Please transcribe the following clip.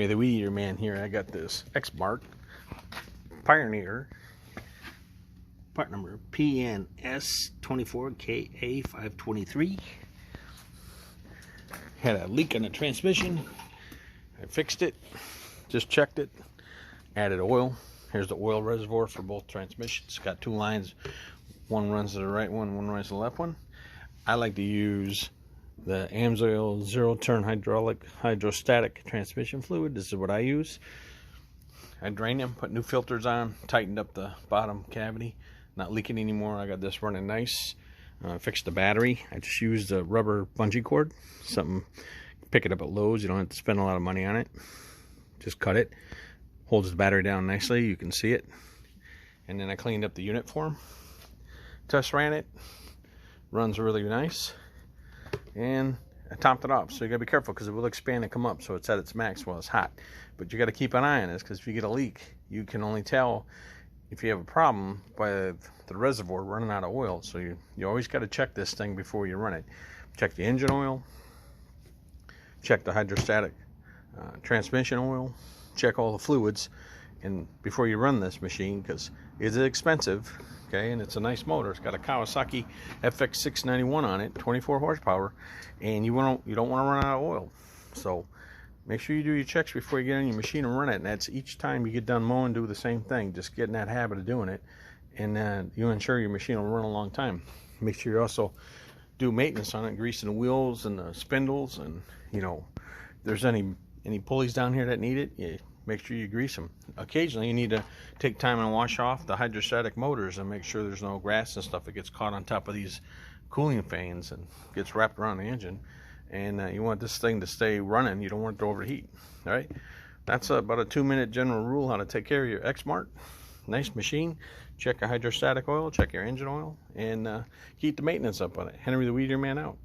Henry the Weed Eater Man here. I got this eXmark Pioneer, part number PNS24KA523. Had a leak in the transmission. I fixed it, just checked it, added oil. Here's the oil reservoir for both transmissions. Got two lines. One runs to the right one runs to the left one. I like to use the AMSOIL zero-turn hydrostatic transmission fluid. This is what I use. I drained them, put new filters on, tightened up the bottom cavity, not leaking anymore. I got this running nice. Fixed the battery. I just used a rubber bungee cord, something, pick it up at Lowe's. You don't have to spend a lot of money on it. Just cut it. Holds the battery down nicely. You can see it. And then I cleaned up the unit for him. Test ran it. Runs really nice. And I topped it off. So you gotta be careful because it will expand and come up. So it's at its max while it's hot. But you gotta keep an eye on this because if you get a leak, you can only tell if you have a problem by the reservoir running out of oil. So you always got to check this thing before you run it. Check the engine oil, check the hydrostatic transmission oil, check all the fluids, and before you run this machine, because it's expensive, okay, and it's a nice motor. It's got a Kawasaki FX691 on it, 24 horsepower, and you don't want to run out of oil. So make sure you do your checks before you get on your machine and run it. And that's each time you get done mowing, do the same thing. Just get in that habit of doing it, and you ensure your machine will run a long time. Make sure you also do maintenance on it, greasing the wheels and the spindles, and if there's any pulleys down here that need it, make sure you grease them. Occasionally you need to take time and wash off the hydrostatic motors and make sure there's no grass and stuff that gets caught on top of these cooling fans and gets wrapped around the engine. And you want this thing to stay running. You don't want it to overheat. All right, that's about a 2-minute general rule how to take care of your eXmark. Nice machine. Check your hydrostatic oil, check your engine oil, and keep the maintenance up on it. Henry the Weed Eater Man out.